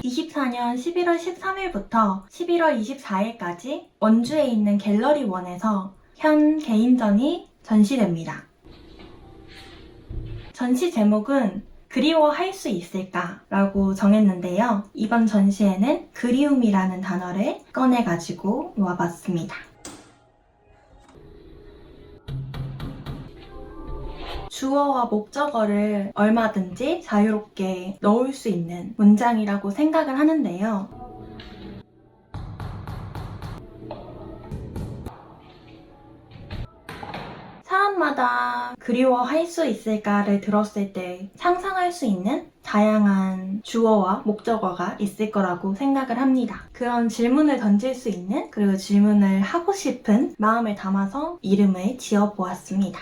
24년 11월 13일부터 11월 24일까지 원주에 있는 갤러리 원에서 현 개인전이 전시됩니다. 전시 제목은 그리워할 수 있을까? 라고 정했는데요. 이번 전시에는 그리움이라는 단어를 꺼내가지고 와봤습니다. 주어와 목적어를 얼마든지 자유롭게 넣을 수 있는 문장이라고 생각을 하는데요. 사람마다 그리워할 수 있을까를 들었을 때 상상할 수 있는 다양한 주어와 목적어가 있을 거라고 생각을 합니다. 그런 질문을 던질 수 있는, 그리고 질문을 하고 싶은 마음을 담아서 이름을 지어보았습니다.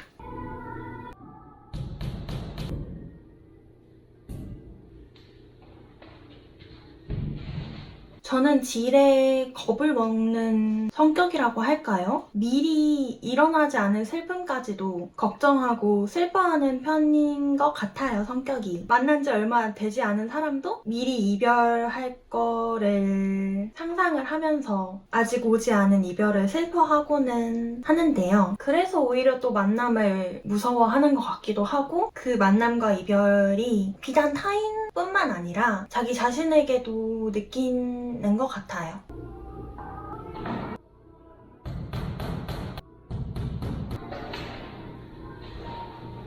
저는 지레 겁을 먹는 성격이라고 할까요? 미리 일어나지 않을 슬픔까지도 걱정하고 슬퍼하는 편인 것 같아요, 성격이. 만난 지 얼마 되지 않은 사람도 미리 이별할 거를 상상을 하면서 아직 오지 않은 이별을 슬퍼하고는 하는데요. 그래서 오히려 또 만남을 무서워하는 것 같기도 하고, 그 만남과 이별이 비단 타인뿐만 아니라 자기 자신에게도 느끼는 것 같아요.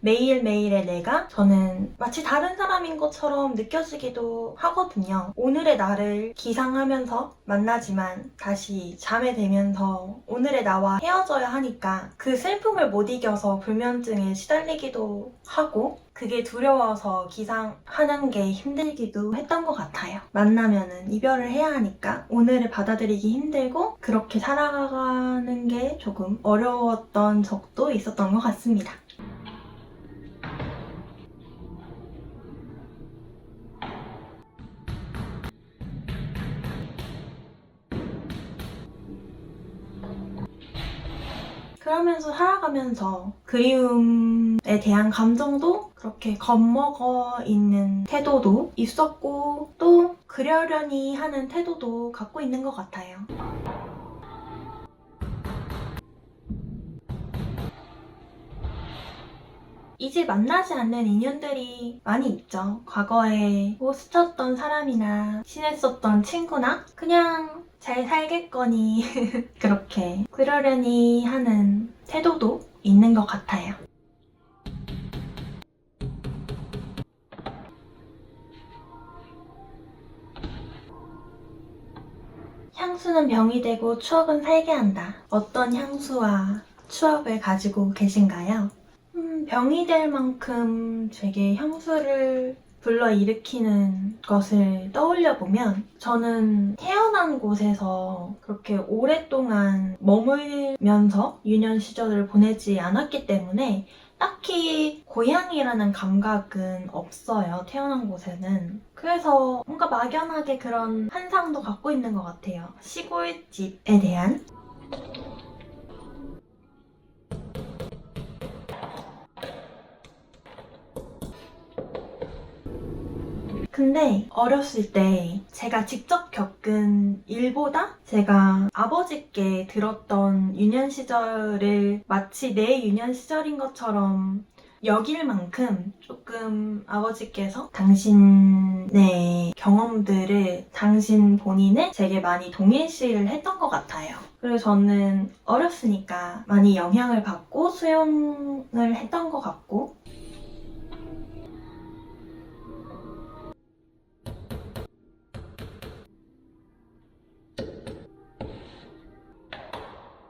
매일매일의 내가 저는 마치 다른 사람인 것처럼 느껴지기도 하거든요. 오늘의 나를 기상하면서 만나지만 다시 잠에 들면서 오늘의 나와 헤어져야 하니까 그 슬픔을 못 이겨서 불면증에 시달리기도 하고, 그게 두려워서 기상하는 게 힘들기도 했던 것 같아요. 만나면은 이별을 해야 하니까 오늘을 받아들이기 힘들고 그렇게 살아가는 게 조금 어려웠던 적도 있었던 것 같습니다. 그러면서 살아가면서 그리움에 대한 감정도 그렇게 겁먹어 있는 태도도 있었고, 또 그려려니 하는 태도도 갖고 있는 것 같아요. 이제 만나지 않는 인연들이 많이 있죠. 과거에 뭐 스쳤던 사람이나 친했었던 친구나 그냥 잘 살겠거니 그렇게 그러려니 하는 태도도 있는 것 같아요. 향수는 병이 되고 추억은 살게 한다. 어떤 향수와 추억을 가지고 계신가요? 병이 될 만큼 제게 향수를 불러일으키는 것을 떠올려보면, 저는 태어난 곳에서 그렇게 오랫동안 머물면서 유년 시절을 보내지 않았기 때문에 딱히 고향이라는 감각은 없어요, 태어난 곳에는. 그래서 뭔가 막연하게 그런 환상도 갖고 있는 것 같아요. 시골집에 대한. 근데 어렸을 때 제가 직접 겪은 일보다 제가 아버지께 들었던 유년 시절을 마치 내 유년 시절인 것처럼 여길 만큼 조금 아버지께서 당신의 경험들을, 당신 본인을 제게 많이 동일시를 했던 것 같아요. 그래서 저는 어렸으니까 많이 영향을 받고 수용을 했던 것 같고,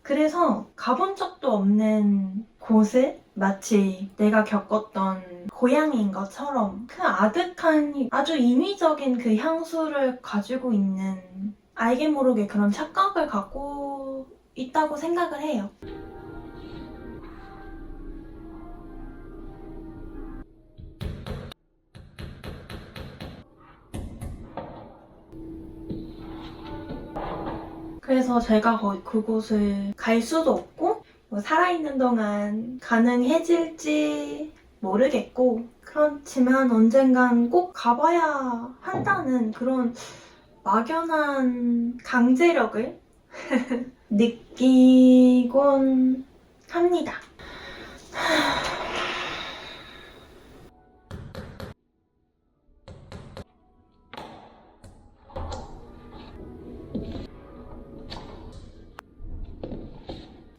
그래서 가본 적도 없는 곳을 마치 내가 겪었던 고향인 것처럼 그 아득한, 아주 인위적인 그 향수를 가지고 있는, 알게 모르게 그런 착각을 갖고 있다고 생각을 해요. 그래서 제가 그곳을 갈 수도 없고, 뭐 살아있는 동안 가능해질지 모르겠고, 그렇지만 언젠간 꼭 가봐야 한다는 그런 막연한 강제력을 느끼곤 합니다.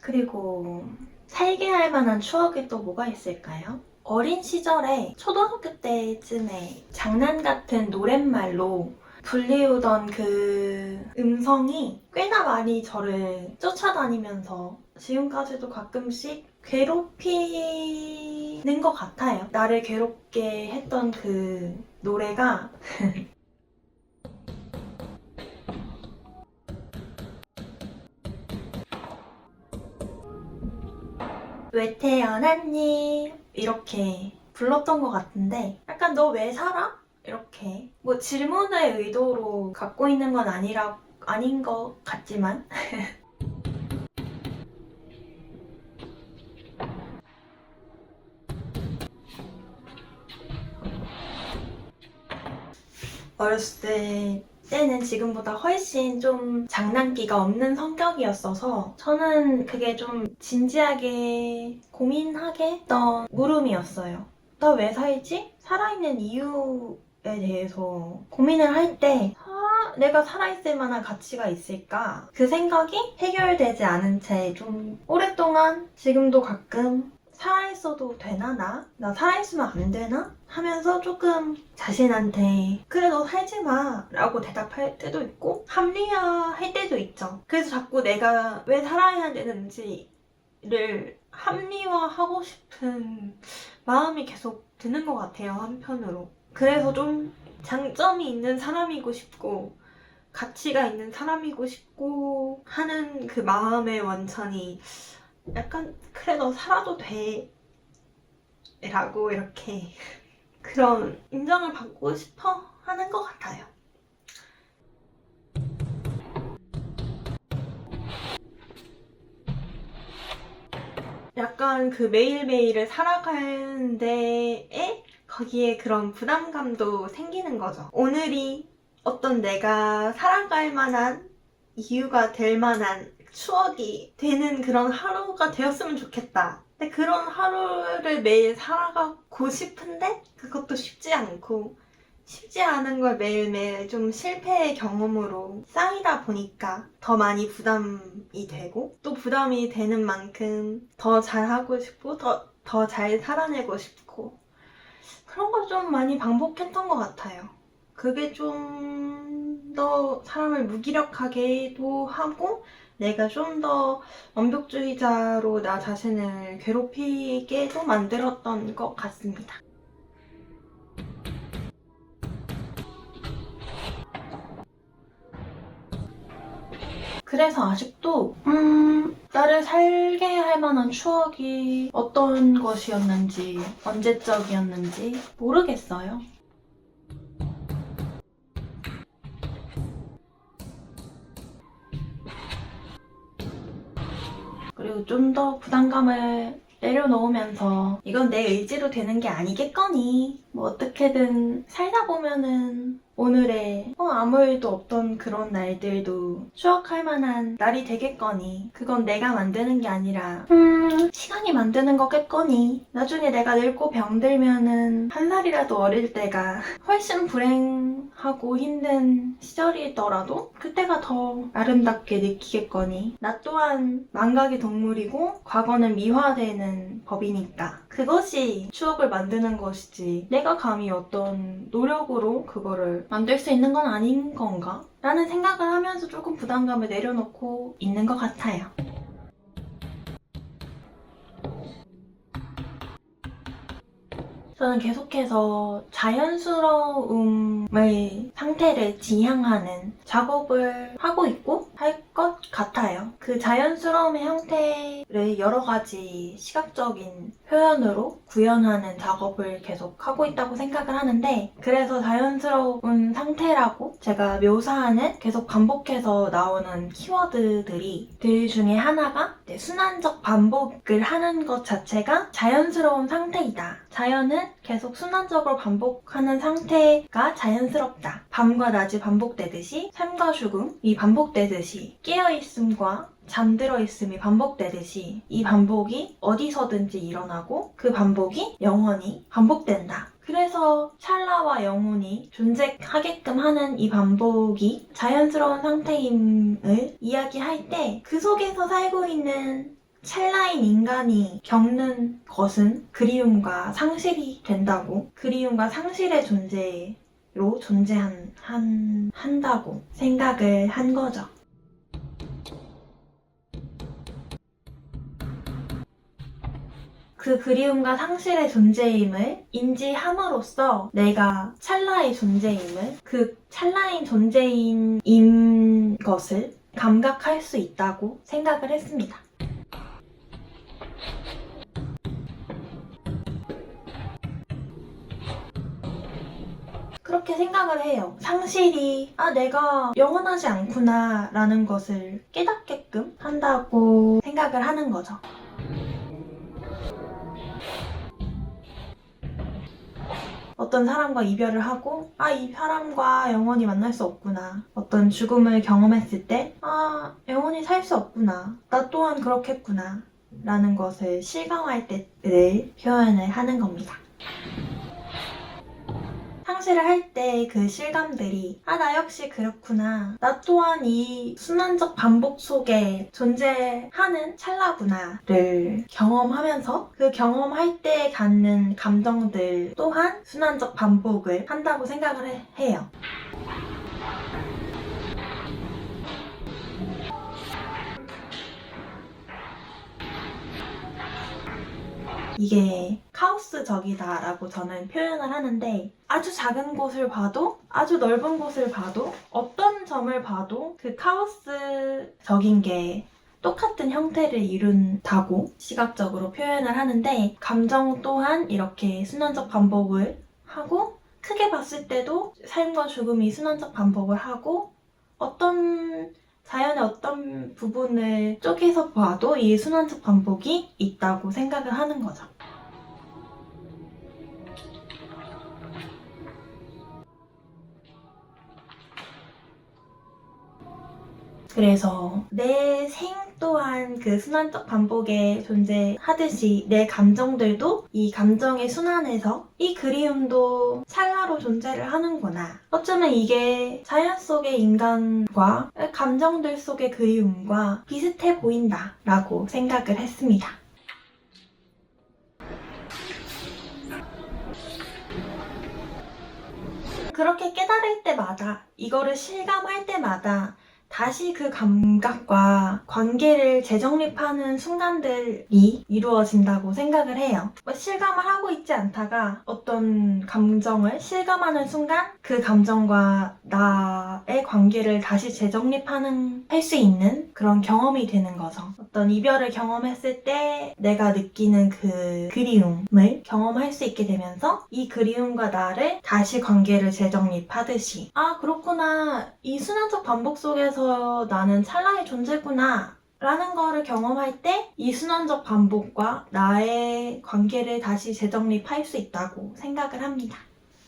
그리고 살게 할 만한 추억이 또 뭐가 있을까요? 어린 시절에 초등학교 때쯤에 장난 같은 노랫말로 불리우던 그 음성이 꽤나 많이 저를 쫓아다니면서 지금까지도 가끔씩 괴롭히는 것 같아요. 나를 괴롭게 했던 그 노래가 왜 태어났니? 이렇게 불렀던 것 같은데 약간 너 왜 살아? 이렇게 뭐 질문의 의도로 갖고 있는 건 아닌 것 같지만 어렸을 때는 지금보다 훨씬 좀 장난기가 없는 성격이었어서 저는 그게 좀 진지하게 고민하게 했던 물음이었어요. 나 왜 살지? 살아있는 이유에 대해서 고민을 할 때 내가 살아있을 만한 가치가 있을까? 그 생각이 해결되지 않은 채 좀 오랫동안 지금도 가끔 살아있어도 되나 나? 나 살아있으면 안 되나? 하면서 조금 자신한테 그래 너 살지 마 라고 대답할 때도 있고 합리화할 때도 있죠. 그래서 자꾸 내가 왜 살아야 되는지를 합리화하고 싶은 마음이 계속 드는 것 같아요, 한편으로. 그래서 좀 장점이 있는 사람이고 싶고 가치가 있는 사람이고 싶고 하는 그 마음의 원천이 약간 그래 너 살아도 돼 라고 이렇게 그런 인정을 받고 싶어 하는 것 같아요. 약간 그 매일매일을 살아가는 데에 거기에 그런 부담감도 생기는 거죠. 오늘이 어떤 내가 살아갈 만한 이유가 될 만한 추억이 되는 그런 하루가 되었으면 좋겠다. 근데 그런 하루를 매일 살아가고 싶은데 그것도 쉽지 않고 쉽지 않은 걸 매일매일 좀 실패의 경험으로 쌓이다 보니까 더 많이 부담이 되고 또 부담이 되는 만큼 더 잘하고 싶고 더 잘 살아내고 싶고 그런 걸 좀 많이 반복했던 것 같아요. 그게 좀 더 사람을 무기력하게도 하고 내가 좀 더 완벽주의자로 나 자신을 괴롭히게도 만들었던 것 같습니다. 그래서 아직도 나를 살게 할 만한 추억이 어떤 것이었는지 언제적이었는지 모르겠어요. 그리고 좀 더 부담감을 내려놓으면서 이건 내 의지로 되는 게 아니겠거니 뭐 어떻게든 살다 보면은 오늘의 아무 일도 없던 그런 날들도 추억할 만한 날이 되겠거니 그건 내가 만드는 게 아니라 시간이 만드는 거겠거니 나중에 내가 늙고 병들면은 한 살이라도 어릴 때가 훨씬 불행하고 힘든 시절이더라도 그때가 더 아름답게 느끼겠거니 나 또한 망각의 동물이고 과거는 미화되는 법이니까 그것이 추억을 만드는 것이지 내가 감히 어떤 노력으로 그거를 만들 수 있는 건 아닌 건가? 라는 생각을 하면서 조금 부담감을 내려놓고 있는 것 같아요. 저는 계속해서 자연스러움의 상태를 지향하는 작업을 하고 있고 할 것 같아요. 그 자연스러움의 형태를 여러 가지 시각적인 표현으로 구현하는 작업을 계속 하고 있다고 생각을 하는데, 그래서 자연스러운 상태라고 제가 묘사하는 계속 반복해서 나오는 키워드들이 들 중에 하나가 순환적 반복을 하는 것 자체가 자연스러운 상태이다. 자연은 계속 순환적으로 반복하는 상태가 자연스럽다. 밤과 낮이 반복되듯이 삶과 죽음이 반복되듯이 깨어있음과 잠들어 있음이 반복되듯이 이 반복이 어디서든지 일어나고 그 반복이 영원히 반복된다. 그래서 찰나와 영혼이 존재하게끔 하는 이 반복이 자연스러운 상태임을 이야기할 때 그 속에서 살고 있는 찰나인 인간이 겪는 것은 그리움과 상실이 된다고, 그리움과 상실의 존재로 한다고 생각을 한 거죠. 그 그리움과 상실의 존재임을 인지함으로써 내가 찰나의 존재임을, 그 찰나인 존재인 것을 감각할 수 있다고 생각을 했습니다. 그렇게 생각을 해요. 상실이 내가 영원하지 않구나 라는 것을 깨닫게끔 한다고 생각을 하는 거죠. 어떤 사람과 이별을 하고 이 사람과 영원히 만날 수 없구나. 어떤 죽음을 경험했을 때 영원히 살 수 없구나. 나 또한 그렇겠구나 라는 것을 실감할 때를 표현을 하는 겁니다. 상실을 할 때 그 실감들이 나 역시 그렇구나. 나 또한 이 순환적 반복 속에 존재하는 찰나구나를 경험하면서 그 경험할 때 갖는 감정들 또한 순환적 반복을 한다고 생각을 해요. 이게 카오스적이다 라고 저는 표현을 하는데, 아주 작은 곳을 봐도 아주 넓은 곳을 봐도 어떤 점을 봐도 그 카오스적인 게 똑같은 형태를 이룬다고 시각적으로 표현을 하는데, 감정 또한 이렇게 순환적 반복을 하고, 크게 봤을 때도 삶과 죽음이 순환적 반복을 하고, 자연의 어떤 부분을 쪼개서 봐도 이 순환적 반복이 있다고 생각을 하는 거죠. 그래서 내 생 또한 그 순환적 반복에 존재하듯이 내 감정들도 이 감정의 순환에서 이 그리움도 찰나로 존재를 하는구나. 어쩌면 이게 자연 속의 인간과 감정들 속의 그리움과 비슷해 보인다 라고 생각을 했습니다. 그렇게 깨달을 때마다, 이거를 실감할 때마다 다시 그 감각과 관계를 재정립하는 순간들이 이루어진다고 생각을 해요. 실감을 하고 있지 않다가 어떤 감정을 실감하는 순간 그 감정과 나의 관계를 다시 할 수 있는 그런 경험이 되는 거죠. 어떤 이별을 경험했을 때 내가 느끼는 그 그리움을 경험할 수 있게 되면서 이 그리움과 나를 다시 관계를 재정립하듯이 그렇구나. 이 순환적 반복 속에서 나는 찰나의 존재구나 라는 거를 경험할 때 이 순환적 반복과 나의 관계를 다시 재정립할 수 있다고 생각을 합니다.